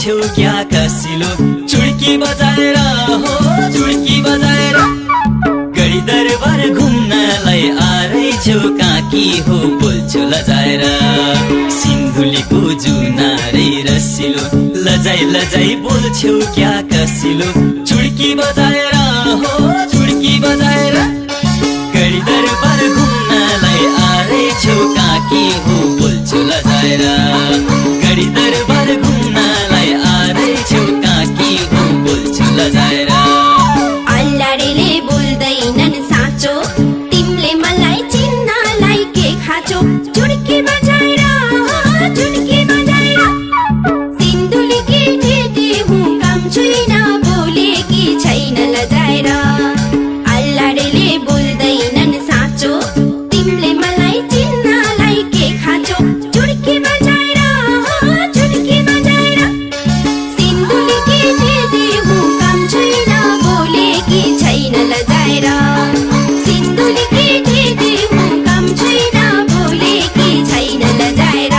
बोल्छौ क्या कसिलो चुड्की बजाएर हो चुड्की बजाएर गरी दरबार घुम्नलाई आएछौ काकी हो बोल्छौ लजाएर सिन्धुलीको जुनारै रसिलो लजाई लजाई बोल्छौ क्या कसिलो चुड्की बजाएर हो चुड्की बजाएर गरी दरबार घुम्नलाई आएछौ काकी हो बोल्छौ लजाएर गरी दरबार घुम्नलाई आएछौ काकी हो बोल्छौ लजाएर अल्लाडीले बोल्दैनन् साँचो तिमीले मलाई चिन्नलाई के खाचो चुड्की बजाएर चुड्की बजाएर सिन्धुलीकी ठेटी हुँ काम छुइन बोलेकी छैन लजाएर अल्लाडीले बोल्दैनन् साँचो तिमीले मलाई चिन्नलाई के खाचो चुड्की बजाएर चुड्की बजाएर सिन्धुलीकी ठेटी हुँ काम छुइन बोलेकी छैन लजाएर सिन्धुलीकी ठेटी हुँ काम छुइन बोलेकी छैन लजाएर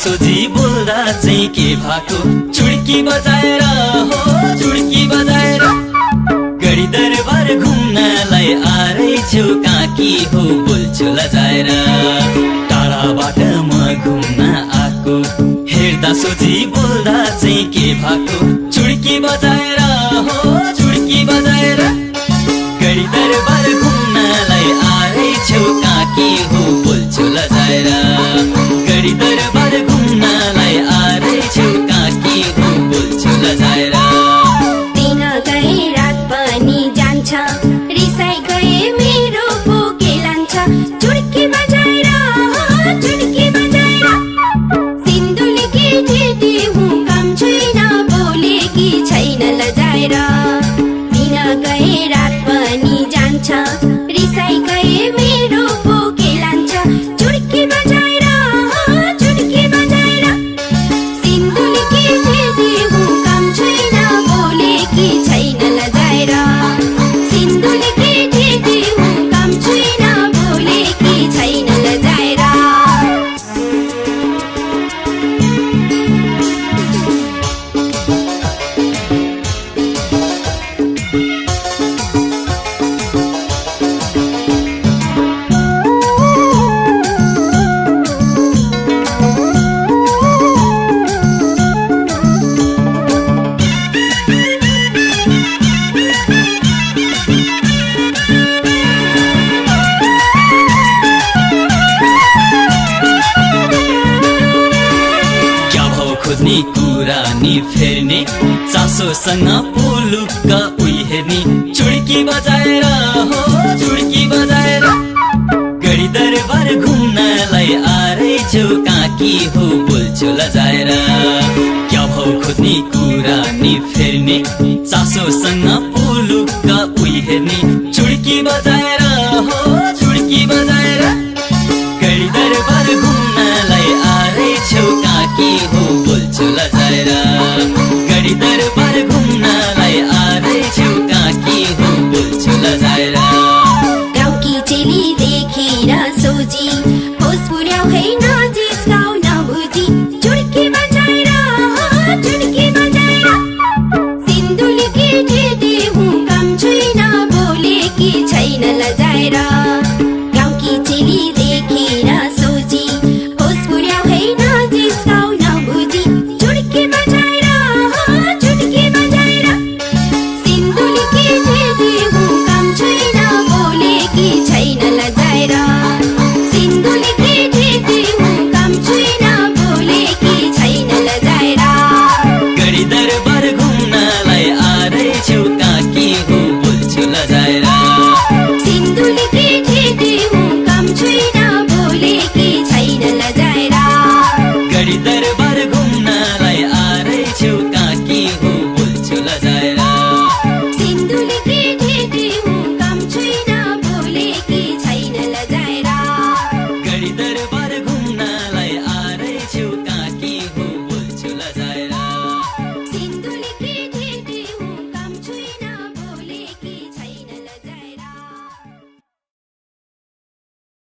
सोझी बोल्दा चाहिँ के भएको चुड्की बजाएर हो चुड्की बजाएर गरी दरबार घुम्नलाई आएछौ काकी हो बोल्छौ लजाएर टाढाबाट म घुम्न आएको हेर्दा सोझी बोल्दा चाहिँ के भएको चुड्की बजाएर हो चुड्की बजाएर गरी दरबार घुम्नलाई आएछौ काकी हो बोल्छौ लजाएर गरी दरबार घुम्नलाई आएछौ काकी हो बोल्छौ लजाएर दिन गए रात पनि जान्छ रिसाइ गए मेरो पोके लान्छ चुड्की बजाएर चुड्की बजाएर सिन्धुलीकी ठेटी हुँ काम छुइन बोलेकी छैन लजाएर दिन गए रात पनि जान्छ रिसाइ गए मेरो पोके लान्छ चुड्की बजाएर चुड्की बजाएर सिन्धुलीकी ठेटी हुँ काम छुइन बोलेकी छैन लजाएर सिन्धुलीकी ठेटी हुँ काम छुइन बोलेकी छैन लजाएर खोज्ने कुरा नि फेर्ने चासोसँग पुलुक्क उही हेर्ने चुड्की बजाएर हो चुड्की बजाएर गरी दरबार घुम्नलाई आएछौ काकी हो बोल्छौ लजाएर क्या भौ खोज्ने कुरा नि फेर्ने चासोसँग पुलुक्क उही हेर्ने चुड्की बजाएर हो चुड्की बजाएर